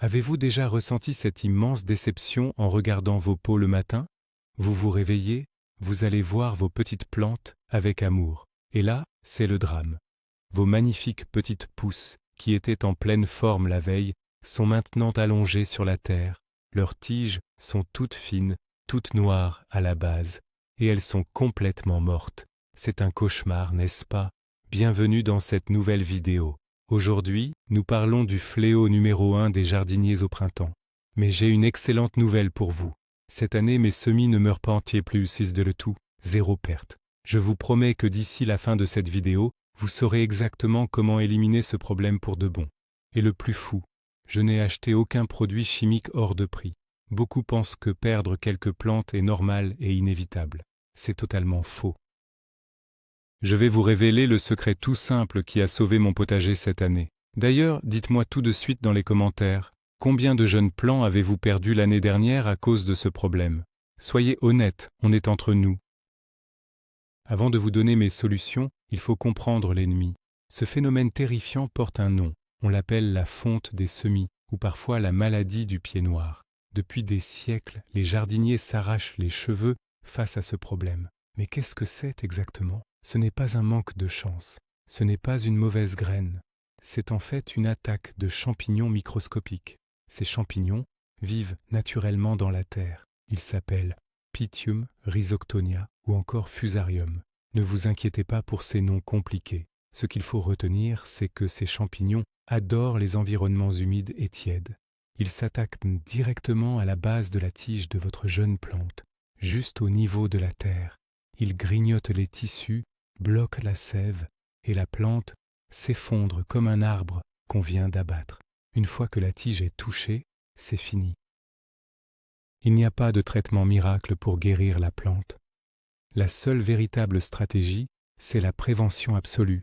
Avez-vous déjà ressenti cette immense déception en regardant vos pots le matin? Vous vous réveillez, vous allez voir vos petites plantes avec amour. Et là, c'est le drame. Vos magnifiques petites pousses, qui étaient en pleine forme la veille, sont maintenant allongées sur la terre. Leurs tiges sont toutes fines, toutes noires à la base, et elles sont complètement mortes. C'est un cauchemar, n'est-ce pas? Bienvenue dans cette nouvelle vidéo. Aujourd'hui, nous parlons du fléau numéro 1 des jardiniers au printemps. Mais j'ai une excellente nouvelle pour vous. Cette année, mes semis ne meurent pas entiers plus de le tout, zéro perte. Je vous promets que d'ici la fin de cette vidéo, vous saurez exactement comment éliminer ce problème pour de bon. Et le plus fou, je n'ai acheté aucun produit chimique hors de prix. Beaucoup pensent que perdre quelques plantes est normal et inévitable. C'est totalement faux. Je vais vous révéler le secret tout simple qui a sauvé mon potager cette année. D'ailleurs, dites-moi tout de suite dans les commentaires, combien de jeunes plants avez-vous perdu l'année dernière à cause de ce problème? Soyez honnête, on est entre nous. Avant de vous donner mes solutions, il faut comprendre l'ennemi. Ce phénomène terrifiant porte un nom. On l'appelle la fonte des semis, ou parfois la maladie du pied noir. Depuis des siècles, les jardiniers s'arrachent les cheveux face à ce problème. Mais qu'est-ce que c'est exactement? Ce n'est pas un manque de chance, ce n'est pas une mauvaise graine. C'est en fait une attaque de champignons microscopiques. Ces champignons vivent naturellement dans la terre. Ils s'appellent Pythium rhizoctonia ou encore Fusarium. Ne vous inquiétez pas pour ces noms compliqués. Ce qu'il faut retenir, c'est que ces champignons adorent les environnements humides et tièdes. Ils s'attaquent directement à la base de la tige de votre jeune plante, juste au niveau de la terre. Ils grignotent les tissus, bloquent la sève, et la plante s'effondre comme un arbre qu'on vient d'abattre. Une fois que la tige est touchée, c'est fini. Il n'y a pas de traitement miracle pour guérir la plante. La seule véritable stratégie, c'est la prévention absolue.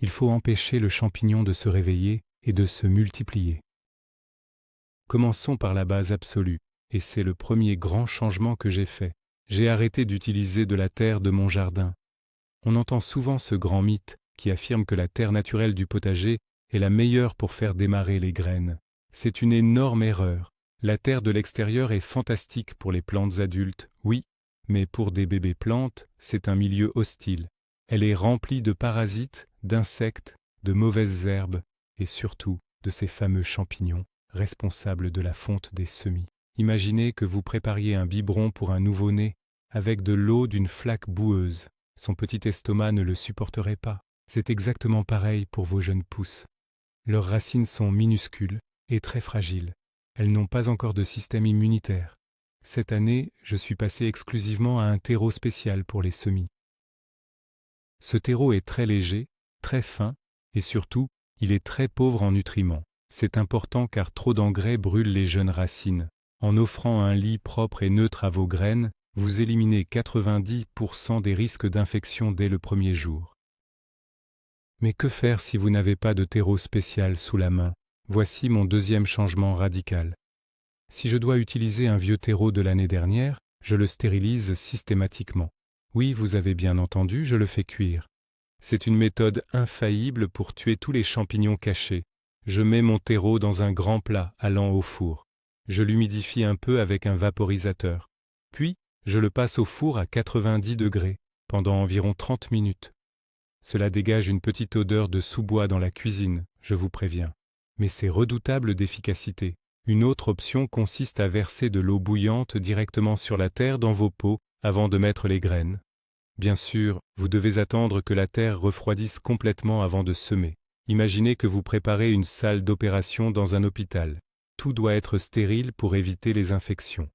Il faut empêcher le champignon de se réveiller et de se multiplier. Commençons par la base absolue, et c'est le premier grand changement que j'ai fait. J'ai arrêté d'utiliser de la terre de mon jardin. On entend souvent ce grand mythe qui affirme que la terre naturelle du potager est la meilleure pour faire démarrer les graines. C'est une énorme erreur. La terre de l'extérieur est fantastique pour les plantes adultes, oui, mais pour des bébés plantes, c'est un milieu hostile. Elle est remplie de parasites, d'insectes, de mauvaises herbes et surtout de ces fameux champignons responsables de la fonte des semis. Imaginez que vous prépariez un biberon pour un nouveau-né avec de l'eau d'une flaque boueuse. Son petit estomac ne le supporterait pas. C'est exactement pareil pour vos jeunes pousses. Leurs racines sont minuscules et très fragiles. Elles n'ont pas encore de système immunitaire. Cette année, je suis passé exclusivement à un terreau spécial pour les semis. Ce terreau est très léger, très fin et surtout, il est très pauvre en nutriments. C'est important car trop d'engrais brûlent les jeunes racines. En offrant un lit propre et neutre à vos graines, vous éliminez 90% des risques d'infection dès le premier jour. Mais que faire si vous n'avez pas de terreau spécial sous la main? Voici mon deuxième changement radical. Si je dois utiliser un vieux terreau de l'année dernière, je le stérilise systématiquement. Oui, vous avez bien entendu, je le fais cuire. C'est une méthode infaillible pour tuer tous les champignons cachés. Je mets mon terreau dans un grand plat allant au four. Je l'humidifie un peu avec un vaporisateur. Puis, je le passe au four à 90 degrés pendant environ 30 minutes. Cela dégage une petite odeur de sous-bois dans la cuisine, je vous préviens. Mais c'est redoutable d'efficacité. Une autre option consiste à verser de l'eau bouillante directement sur la terre dans vos pots avant de mettre les graines. Bien sûr, vous devez attendre que la terre refroidisse complètement avant de semer. Imaginez que vous préparez une salle d'opération dans un hôpital. Tout doit être stérile pour éviter les infections.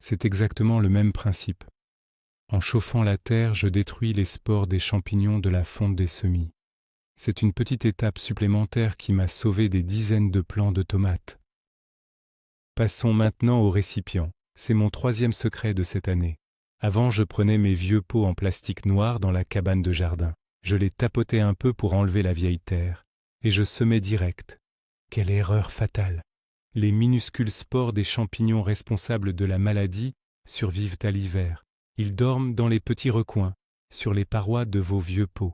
C'est exactement le même principe. En chauffant la terre, je détruis les spores des champignons de la fonte des semis. C'est une petite étape supplémentaire qui m'a sauvé des dizaines de plants de tomates. Passons maintenant au récipient. C'est mon troisième secret de cette année. Avant, je prenais mes vieux pots en plastique noir dans la cabane de jardin. Je les tapotais un peu pour enlever la vieille terre. Et je semais direct. Quelle erreur fatale! Les minuscules spores des champignons responsables de la maladie survivent à l'hiver. Ils dorment dans les petits recoins, sur les parois de vos vieux pots.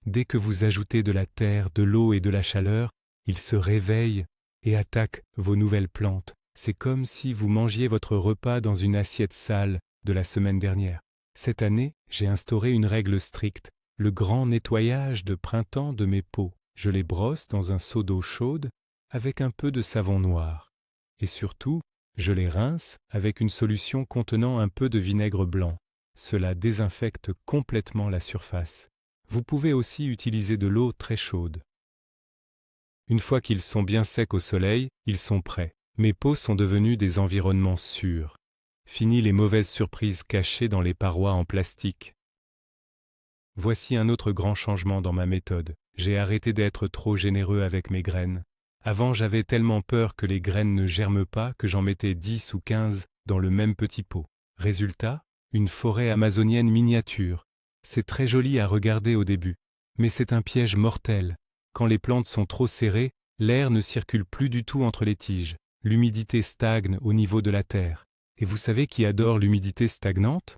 Dès que vous ajoutez de la terre, de l'eau et de la chaleur, ils se réveillent et attaquent vos nouvelles plantes. C'est comme si vous mangiez votre repas dans une assiette sale de la semaine dernière. Cette année, j'ai instauré une règle stricte, le grand nettoyage de printemps de mes pots. Je les brosse dans un seau d'eau chaude avec un peu de savon noir. Et surtout, je les rince avec une solution contenant un peu de vinaigre blanc. Cela désinfecte complètement la surface. Vous pouvez aussi utiliser de l'eau très chaude. Une fois qu'ils sont bien secs au soleil, ils sont prêts. Mes pots sont devenus des environnements sûrs. Fini les mauvaises surprises cachées dans les parois en plastique. Voici un autre grand changement dans ma méthode. J'ai arrêté d'être trop généreux avec mes graines. Avant, j'avais tellement peur que les graines ne germent pas que j'en mettais 10 ou 15 dans le même petit pot. Résultat, une forêt amazonienne miniature. C'est très joli à regarder au début, mais c'est un piège mortel. Quand les plantes sont trop serrées, l'air ne circule plus du tout entre les tiges. L'humidité stagne au niveau de la terre. Et vous savez qui adore l'humidité stagnante?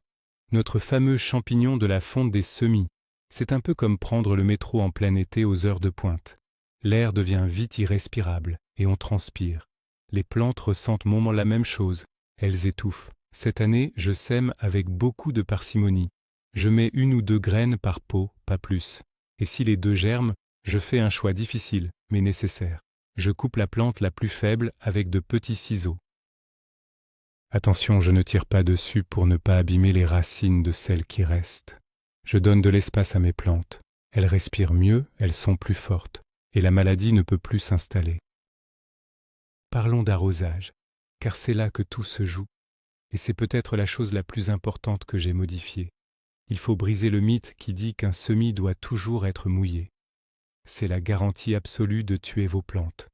Notre fameux champignon de la fonte des semis. C'est un peu comme prendre le métro en plein été aux heures de pointe. L'air devient vite irrespirable et on transpire. Les plantes ressentent la même chose. Elles étouffent. Cette année, je sème avec beaucoup de parcimonie. Je mets 1 ou 2 graines par pot, pas plus. Et si les 2 germent, je fais un choix difficile, mais nécessaire. Je coupe la plante la plus faible avec de petits ciseaux. Attention, je ne tire pas dessus pour ne pas abîmer les racines de celles qui restent. Je donne de l'espace à mes plantes. Elles respirent mieux, elles sont plus fortes, et la maladie ne peut plus s'installer. Parlons d'arrosage, car c'est là que tout se joue, et c'est peut-être la chose la plus importante que j'ai modifiée. Il faut briser le mythe qui dit qu'un semis doit toujours être mouillé. C'est la garantie absolue de tuer vos plantes.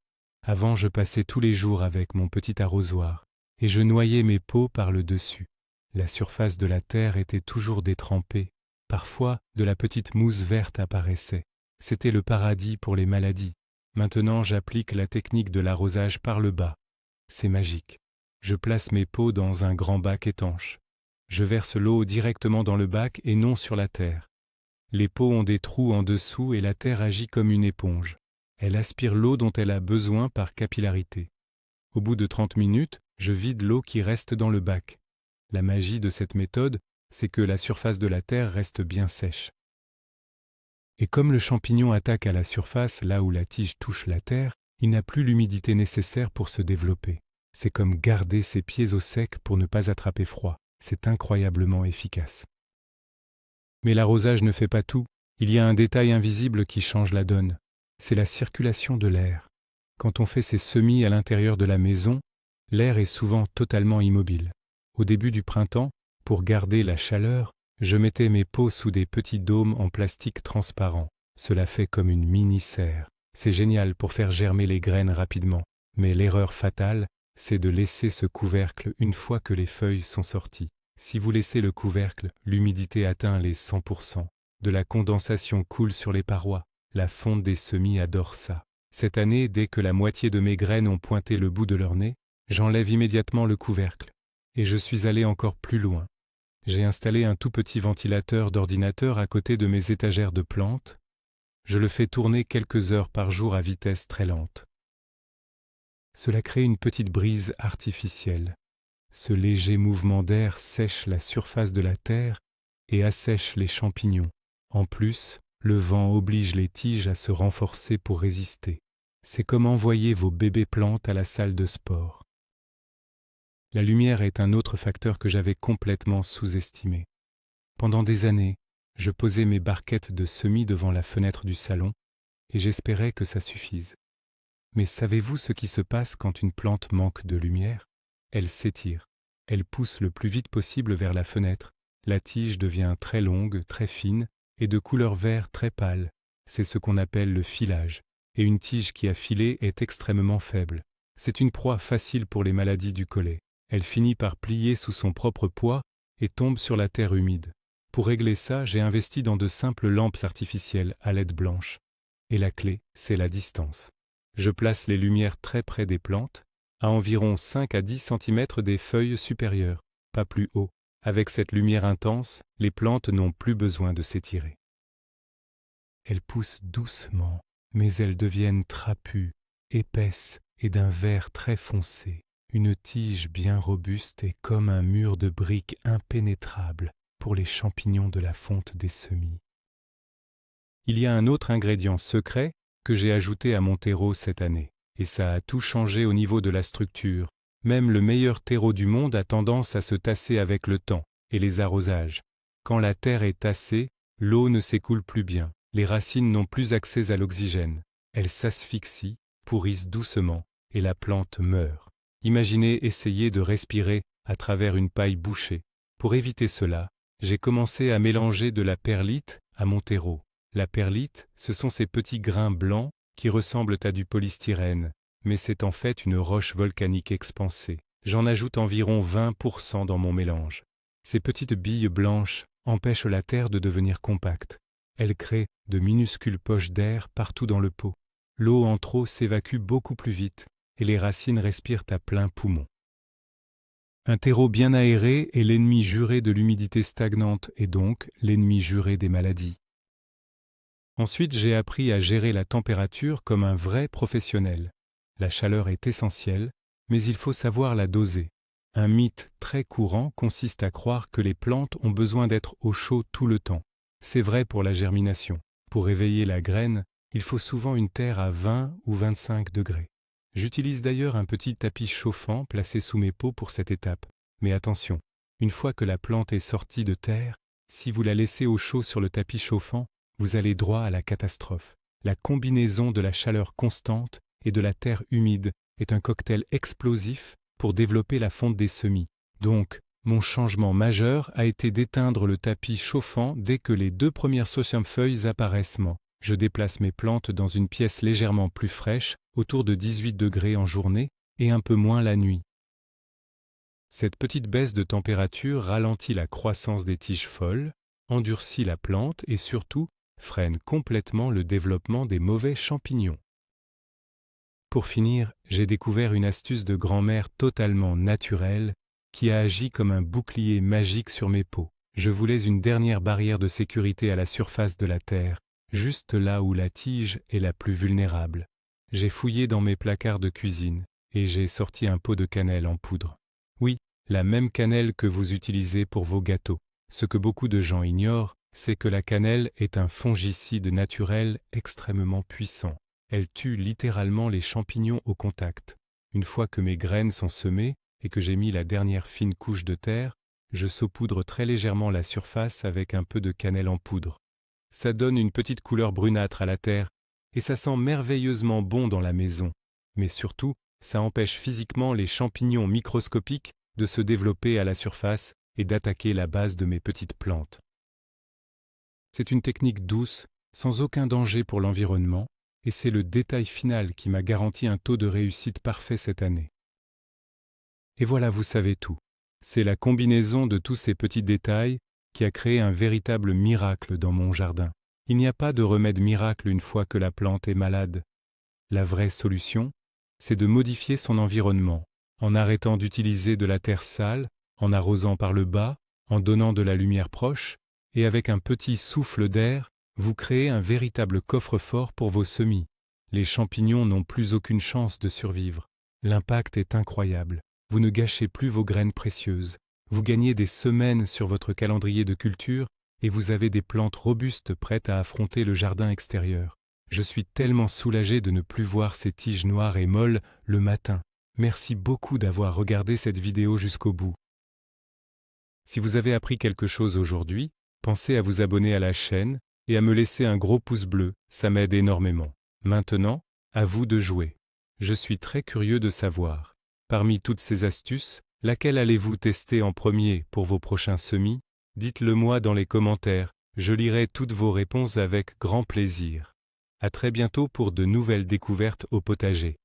Avant, je passais tous les jours avec mon petit arrosoir, et je noyais mes pots par le dessus. La surface de la terre était toujours détrempée. Parfois, de la petite mousse verte apparaissait. C'était le paradis pour les maladies. Maintenant, j'applique la technique de l'arrosage par le bas. C'est magique. Je place mes pots dans un grand bac étanche. Je verse l'eau directement dans le bac et non sur la terre. Les pots ont des trous en dessous et la terre agit comme une éponge. Elle aspire l'eau dont elle a besoin par capillarité. Au bout de 30 minutes, je vide l'eau qui reste dans le bac. La magie de cette méthode, c'est que la surface de la terre reste bien sèche. Et comme le champignon attaque à la surface là où la tige touche la terre, il n'a plus l'humidité nécessaire pour se développer. C'est comme garder ses pieds au sec pour ne pas attraper froid. C'est incroyablement efficace. Mais l'arrosage ne fait pas tout. Il y a un détail invisible qui change la donne. C'est la circulation de l'air. Quand on fait ses semis à l'intérieur de la maison, l'air est souvent totalement immobile. Au début du printemps, pour garder la chaleur, je mettais mes pots sous des petits dômes en plastique transparent. Cela fait comme une mini-serre. C'est génial pour faire germer les graines rapidement. Mais l'erreur fatale, c'est de laisser ce couvercle une fois que les feuilles sont sorties. Si vous laissez le couvercle, l'humidité atteint les 100%. De la condensation coule sur les parois. La fonte des semis adore ça. Cette année, dès que la moitié de mes graines ont pointé le bout de leur nez, j'enlève immédiatement le couvercle. Et je suis allé encore plus loin. J'ai installé un tout petit ventilateur d'ordinateur à côté de mes étagères de plantes. Je le fais tourner quelques heures par jour à vitesse très lente. Cela crée une petite brise artificielle. Ce léger mouvement d'air sèche la surface de la terre et assèche les champignons. En plus, le vent oblige les tiges à se renforcer pour résister. C'est comme envoyer vos bébés plantes à la salle de sport. La lumière est un autre facteur que j'avais complètement sous-estimé. Pendant des années, je posais mes barquettes de semis devant la fenêtre du salon et j'espérais que ça suffise. Mais savez-vous ce qui se passe quand une plante manque de lumière? Elle s'étire. Elle pousse le plus vite possible vers la fenêtre. La tige devient très longue, très fine et de couleur vert très pâle. C'est ce qu'on appelle le filage. Et une tige qui a filé est extrêmement faible. C'est une proie facile pour les maladies du collet. Elle finit par plier sous son propre poids et tombe sur la terre humide. Pour régler ça, j'ai investi dans de simples lampes artificielles à LED blanche. Et la clé, c'est la distance. Je place les lumières très près des plantes, à environ 5 à 10 cm des feuilles supérieures, pas plus haut. Avec cette lumière intense, les plantes n'ont plus besoin de s'étirer. Elles poussent doucement, mais elles deviennent trapues, épaisses est d'un vert très foncé, une tige bien robuste et comme un mur de briques impénétrable pour les champignons de la fonte des semis. Il y a un autre ingrédient secret que j'ai ajouté à mon terreau cette année, et ça a tout changé au niveau de la structure. Même le meilleur terreau du monde a tendance à se tasser avec le temps et les arrosages. Quand la terre est tassée, l'eau ne s'écoule plus bien, les racines n'ont plus accès à l'oxygène, elles s'asphyxient, pourrissent doucement, et la plante meurt. Imaginez essayer de respirer à travers une paille bouchée. Pour éviter cela, j'ai commencé à mélanger de la perlite à mon terreau. La perlite, ce sont ces petits grains blancs qui ressemblent à du polystyrène, mais c'est en fait une roche volcanique expansée. J'en ajoute environ 20% dans mon mélange. Ces petites billes blanches empêchent la terre de devenir compacte. Elles créent de minuscules poches d'air partout dans le pot. L'eau en trop s'évacue beaucoup plus vite et les racines respirent à plein poumon. Un terreau bien aéré est l'ennemi juré de l'humidité stagnante et donc l'ennemi juré des maladies. Ensuite, j'ai appris à gérer la température comme un vrai professionnel. La chaleur est essentielle, mais il faut savoir la doser. Un mythe très courant consiste à croire que les plantes ont besoin d'être au chaud tout le temps. C'est vrai pour la germination. Pour réveiller la graine, il faut souvent une terre à 20 ou 25 degrés. J'utilise d'ailleurs un petit tapis chauffant placé sous mes pots pour cette étape. Mais attention, une fois que la plante est sortie de terre, si vous la laissez au chaud sur le tapis chauffant, vous allez droit à la catastrophe. La combinaison de la chaleur constante et de la terre humide est un cocktail explosif pour développer la fonte des semis. Donc, mon changement majeur a été d'éteindre le tapis chauffant dès que les 2 premières feuilles apparaissent. Je déplace mes plantes dans une pièce légèrement plus fraîche, autour de 18 degrés en journée et un peu moins la nuit. Cette petite baisse de température ralentit la croissance des tiges folles, endurcit la plante et surtout freine complètement le développement des mauvais champignons. Pour finir, j'ai découvert une astuce de grand-mère totalement naturelle qui a agi comme un bouclier magique sur mes pots. Je voulais une dernière barrière de sécurité à la surface de la terre, juste là où la tige est la plus vulnérable. J'ai fouillé dans mes placards de cuisine et j'ai sorti un pot de cannelle en poudre. Oui, la même cannelle que vous utilisez pour vos gâteaux. Ce que beaucoup de gens ignorent, c'est que la cannelle est un fongicide naturel extrêmement puissant. Elle tue littéralement les champignons au contact. Une fois que mes graines sont semées et que j'ai mis la dernière fine couche de terre, je saupoudre très légèrement la surface avec un peu de cannelle en poudre. Ça donne une petite couleur brunâtre à la terre et ça sent merveilleusement bon dans la maison. Mais surtout, ça empêche physiquement les champignons microscopiques de se développer à la surface et d'attaquer la base de mes petites plantes. C'est une technique douce, sans aucun danger pour l'environnement, et c'est le détail final qui m'a garanti un taux de réussite parfait cette année. Et voilà, vous savez tout. C'est la combinaison de tous ces petits détails qui a créé un véritable miracle dans mon jardin. Il n'y a pas de remède miracle une fois que la plante est malade. La vraie solution, c'est de modifier son environnement, en arrêtant d'utiliser de la terre sale, en arrosant par le bas, en donnant de la lumière proche, et avec un petit souffle d'air, vous créez un véritable coffre-fort pour vos semis. Les champignons n'ont plus aucune chance de survivre. L'impact est incroyable. Vous ne gâchez plus vos graines précieuses. Vous gagnez des semaines sur votre calendrier de culture et vous avez des plantes robustes prêtes à affronter le jardin extérieur. Je suis tellement soulagé de ne plus voir ces tiges noires et molles le matin. Merci beaucoup d'avoir regardé cette vidéo jusqu'au bout. Si vous avez appris quelque chose aujourd'hui, pensez à vous abonner à la chaîne et à me laisser un gros pouce bleu, ça m'aide énormément. Maintenant, à vous de jouer. Je suis très curieux de savoir, parmi toutes ces astuces, laquelle allez-vous tester en premier pour vos prochains semis? Dites-le moi dans les commentaires, je lirai toutes vos réponses avec grand plaisir. À très bientôt pour de nouvelles découvertes au potager.